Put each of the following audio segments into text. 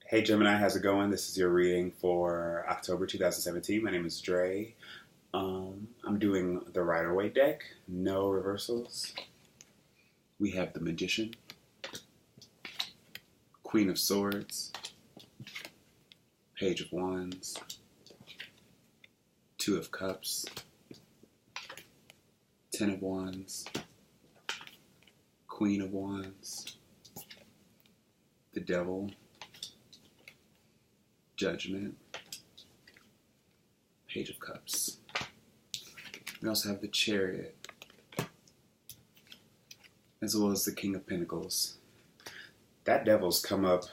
Hey Gemini, how's it going? This is your reading for October 2017. My name is Dre. I'm doing the Rider-Waite deck, no reversals. We have the Magician, Queen of Swords, Page of Wands, Two of Cups, Ten of Wands, Queen of Wands, the Devil, Judgment, Page of Cups. We also have the Chariot, as well as the King of Pentacles. That Devil's come up.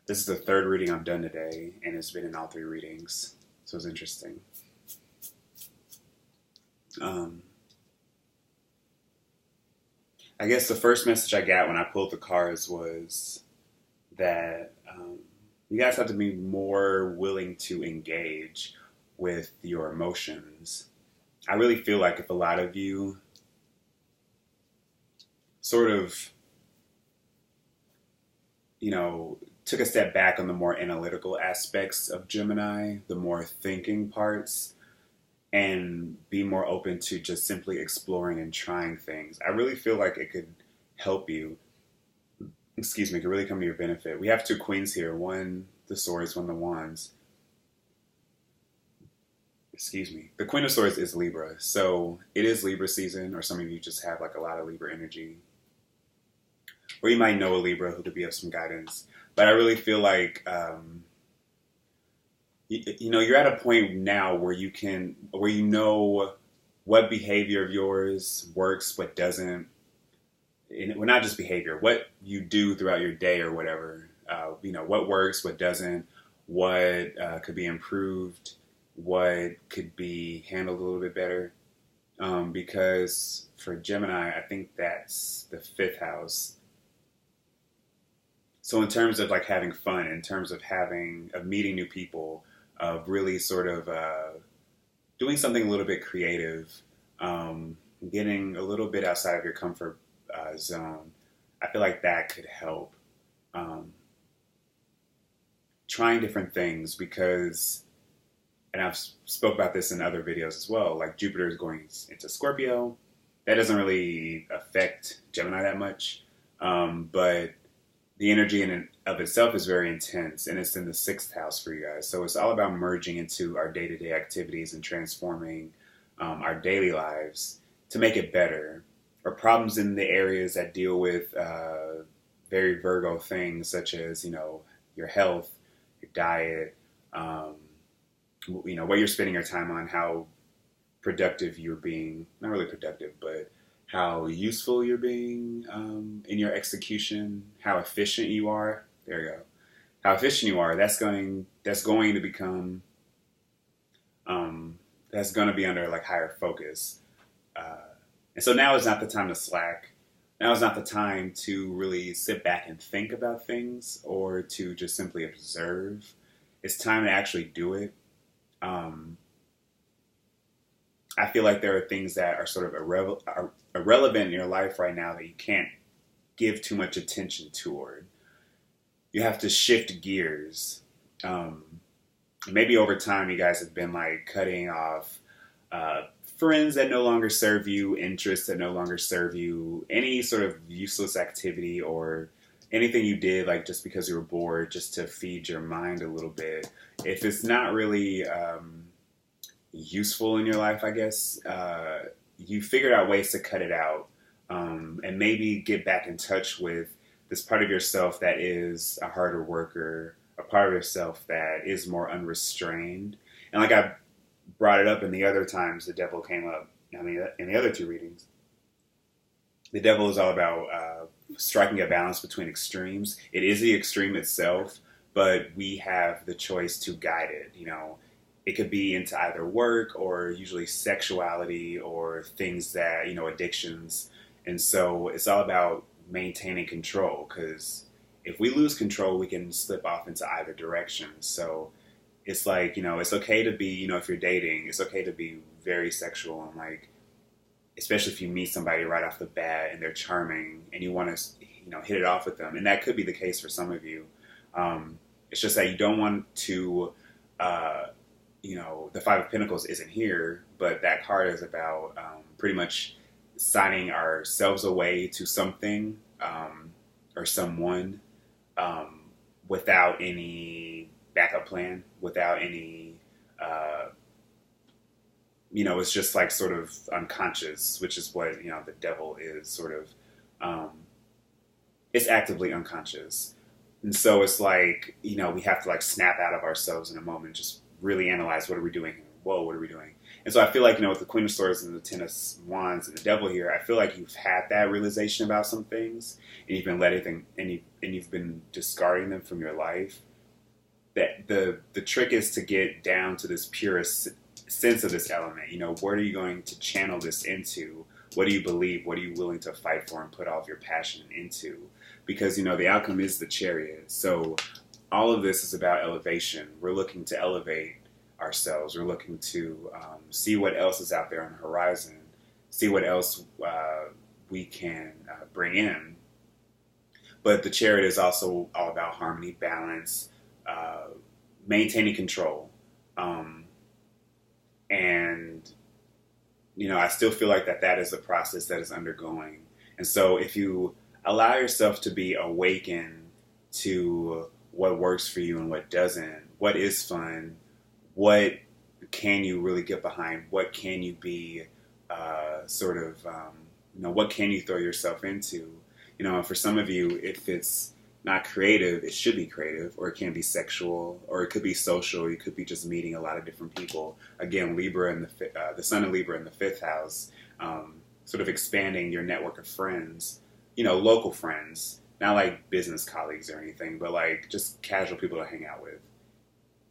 This is the third reading I've done today, and it's been in all three readings, so it's interesting. I guess the first message I got when I pulled the cards was that you guys have to be more willing to engage with your emotions. I really feel like if a lot of you sort of, took a step back on the more analytical aspects of Gemini, the more thinking parts, and be more open to just simply exploring and trying things, I really feel like it could help you. It could really come to your benefit. We have two queens here, one the swords, one the wands. The Queen of Swords is Libra, so it is Libra season, or some of you just have like a lot of Libra energy. Or you might know a Libra who could be of some guidance. But I really feel like, you're at a point now where you know what behavior of yours works, what doesn't. Well, not just behavior, what you do throughout your day or whatever. What works, what doesn't, what could be improved, what could be handled a little bit better. Because for Gemini, I think that's the fifth house. So in terms of like having fun, in terms of meeting new people, of really sort of doing something a little bit creative, getting a little bit outside of your comfort zone, I feel like that could help. Trying different things because, and I've spoke about this in other videos as well, like Jupiter is going into Scorpio. That doesn't really affect Gemini that much, but the energy in and of itself is very intense, and it's in the sixth house for you guys. So it's all about merging into our day-to-day activities and transforming our daily lives to make it better. Or problems in the areas that deal with very Virgo things, such as, your health, your diet, what you're spending your time on, how productive you're being, not really productive, but how useful you're being in your execution, how efficient you are. There you go. How efficient you are. That's going to become, that's going to be under like higher focus. And so now is not the time to slack. Now is not the time to really sit back and think about things or to just simply observe. It's time to actually do it. I feel like there are things that are sort of irrelevant in your life right now that you can't give too much attention toward. You have to shift gears. Maybe over time you guys have been like cutting off friends that no longer serve you, interests that no longer serve you, any sort of useless activity or anything you did like just because you were bored, just to feed your mind a little bit. If it's not really useful in your life, I guess, you figured out ways to cut it out, and maybe get back in touch with this part of yourself that is a harder worker, a part of yourself that is more unrestrained. And like I brought it up in the other times the Devil came up, in the other two readings, the Devil is all about striking a balance between extremes. It is the extreme itself, but we have the choice to guide it. It could be into either work or usually sexuality or things that, addictions. And so it's all about maintaining control, because if we lose control, we can slip off into either direction. So it's like, it's okay to be, if you're dating, it's okay to be very sexual and like, especially if you meet somebody right off the bat and they're charming and you want to, hit it off with them. And that could be the case for some of you. It's just that you don't want to, uh, the Five of Pentacles isn't here, but that card is about pretty much signing ourselves away to something or someone um, without any backup plan, without any, it's just like sort of unconscious, which is what, the devil is sort of, it's actively unconscious. And so it's like, we have to like snap out of ourselves in a moment, just really analyze, what are we doing here? Whoa, what are we doing? And so I feel like, with the Queen of Swords and the Ten of Wands and the Devil here, I feel like you've had that realization about some things, and you've been letting and you've been discarding them from your life. That the trick is to get down to this purest sense of this element. What are you going to channel this into? What do you believe? What are you willing to fight for and put all of your passion into? Because, the outcome is the Chariot. So all of this is about elevation. We're looking to elevate ourselves. We're looking to see what else is out there on the horizon, see what else we can bring in. But the Chariot is also all about harmony, balance, maintaining control. And, I still feel like that is a process that is undergoing. And so if you allow yourself to be awakened to what works for you and what doesn't, what is fun, what can you really get behind, what can you be what can you throw yourself into? And for some of you, if it's not creative, it should be creative, or it can be sexual, or it could be social. You could be just meeting a lot of different people. Again, Libra and the Sun of Libra in the 5th house, sort of expanding your network of friends, local friends, not like business colleagues or anything, but like just casual people to hang out with.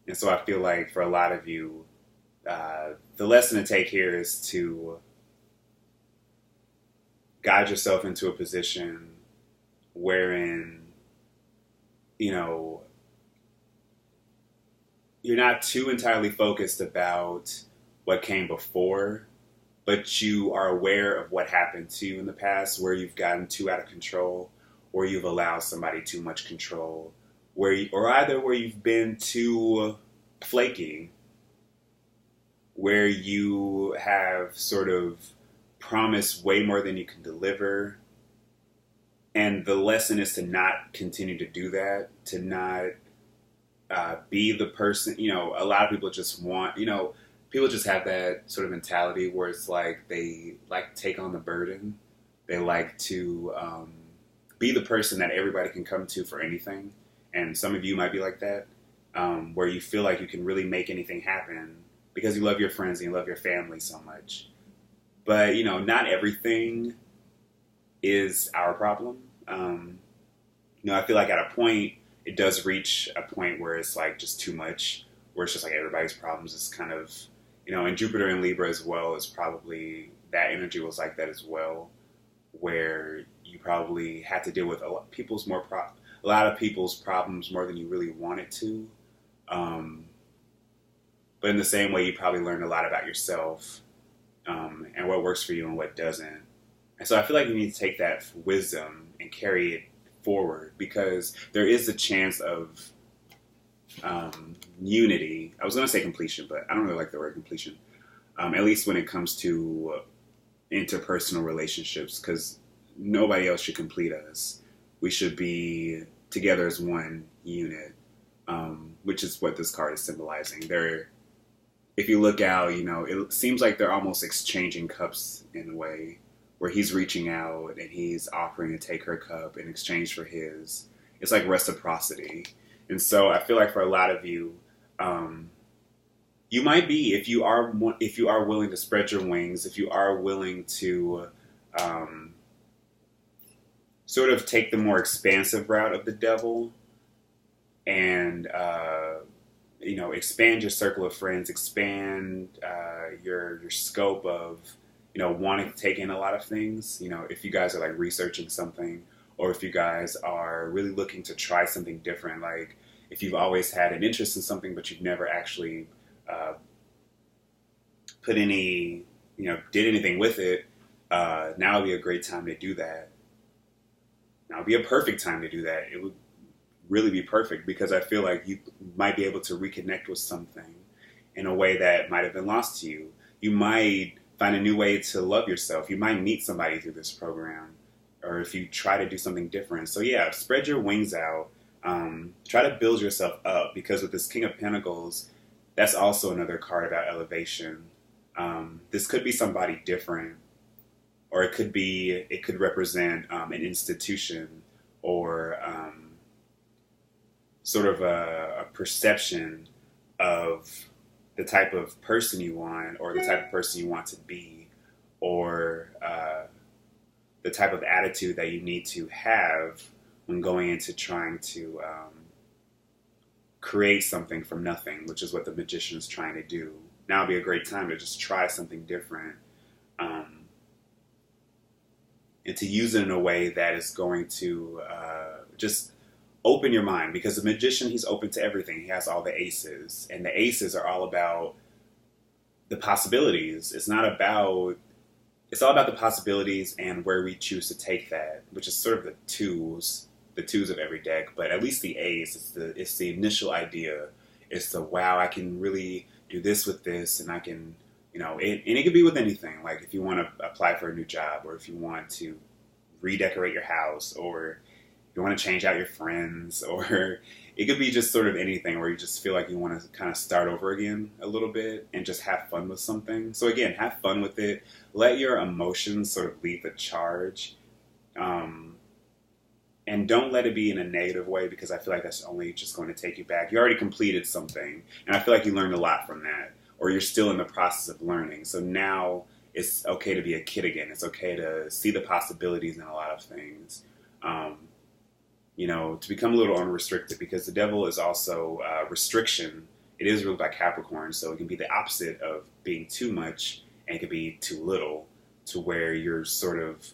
And so I feel like for a lot of you, the lesson to take here is to guide yourself into a position wherein, you're not too entirely focused about what came before, but you are aware of what happened to you in the past, where you've gotten too out of control, or you've allowed somebody too much control, where you've been too flaky, where you have sort of promised way more than you can deliver. And the lesson is to not continue to do that, to not be the person, a lot of people just want, people just have that sort of mentality where it's like they like to take on the burden. They like to be the person that everybody can come to for anything. And some of you might be like that, where you feel like you can really make anything happen because you love your friends and you love your family so much. But, not everything is our problem. I feel like at a point, it does reach a point where it's like just too much, where it's just like everybody's problems is kind of, and Jupiter in Libra as well is probably, that energy was like that as well, where you probably had to deal with a lot of people's problems more than you really wanted to. But in the same way, you probably learned a lot about yourself, and what works for you and what doesn't. And so I feel like you need to take that wisdom and carry it forward, because there is a chance of unity. I was going to say completion, but I don't really like the word completion, at least when it comes to interpersonal relationships, because nobody else should complete us. We should be together as one unit, which is what this card is symbolizing. If you look out, it seems like they're almost exchanging cups in a way, where he's reaching out and he's offering to take her cup in exchange for his. It's like reciprocity. And so I feel like for a lot of you, you might be, if you are willing to spread your wings, if you are willing to sort of take the more expansive route of the devil and, expand your circle of friends, expand your scope of, wanting to take in a lot of things. If you guys are like researching something, or if you guys are really looking to try something different, like if you've always had an interest in something, but you've never actually did anything with it, now would be a great time to do that. Now would be a perfect time to do that. really be perfect, because I feel like you might be able to reconnect with something in a way that might have been lost to you. You might find a new way to love yourself. You might meet somebody through this program, or if you try to do something different. So yeah, spread your wings out. Try to build yourself up, because with this King of Pentacles, that's also another card about elevation. This could be somebody different, or it could represent an institution, or sort of a perception of the type of person you want, or the type of person you want to be, or the type of attitude that you need to have when going into trying to create something from nothing, which is what the magician is trying to do. Now would be a great time to just try something different, and to use it in a way that is going to just open your mind, because the magician, he's open to everything. He has all the aces, and the aces are all about the possibilities. It's all about the possibilities and where we choose to take that, which is sort of the twos of every deck. But at least the ace, it's the initial idea. It's the, wow, I can really do this with this, and I can, and it could be with anything. Like if you want to apply for a new job, or if you want to redecorate your house, or you want to change out your friends, or it could be just sort of anything where you just feel like you want to kind of start over again a little bit and just have fun with something. So again, have fun with it. Let your emotions sort of lead the charge. And don't let it be in a negative way, because I feel like that's only just going to take you back. You already completed something, and I feel like you learned a lot from that, or you're still in the process of learning. So now it's okay to be a kid again. It's okay to see the possibilities in a lot of things. To become a little unrestricted, because the devil is also restriction. It is ruled by Capricorn, so it can be the opposite of being too much, and it can be too little, to where you're sort of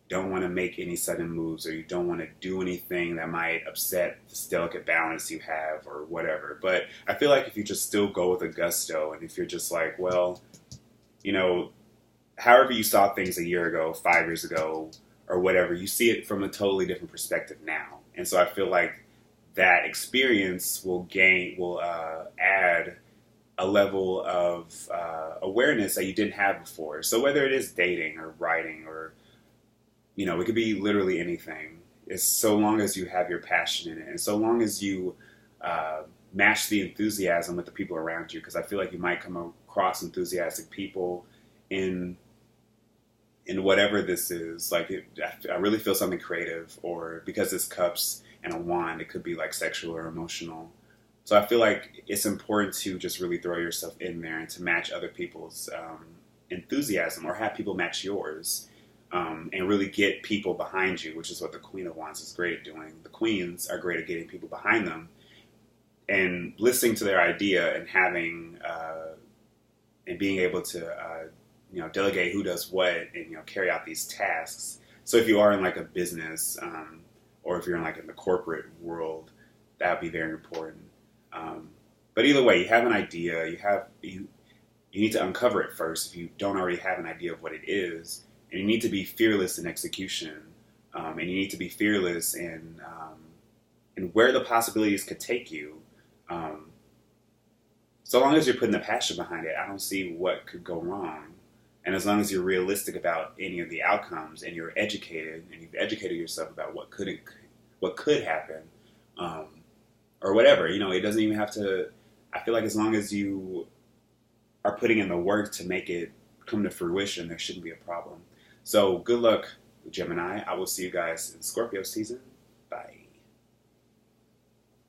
don't want to make any sudden moves, or you don't want to do anything that might upset this delicate balance you have, or whatever. But I feel like if you just still go with a gusto, and if you're just like, well, however you saw things a year ago, 5 years ago, or whatever, you see it from a totally different perspective now. And so I feel like that experience will add a level of awareness that you didn't have before. So whether it is dating or writing, or, it could be literally anything. It's so long as you have your passion in it, and so long as you match the enthusiasm with the people around you, because I feel like you might come across enthusiastic people in whatever this is. Like I really feel something creative, or because it's cups and a wand, it could be like sexual or emotional. So I feel like it's important to just really throw yourself in there, and to match other people's enthusiasm, or have people match yours, and really get people behind you, which is what the Queen of Wands is great at doing. The queens are great at getting people behind them and listening to their idea, and having and being able to delegate who does what, and carry out these tasks. So if you are in like a business, or if you're in the corporate world, that would be very important. But either way, you have an idea. You need to uncover it first if you don't already have an idea of what it is, and you need to be fearless in execution, and you need to be fearless in where the possibilities could take you. So long as you're putting the passion behind it, I don't see what could go wrong. And as long as you're realistic about any of the outcomes, and you're educated, and you've educated yourself about what could happen, or whatever, it doesn't even have to. I feel like as long as you are putting in the work to make it come to fruition, there shouldn't be a problem. So good luck, Gemini. I will see you guys in Scorpio season. Bye.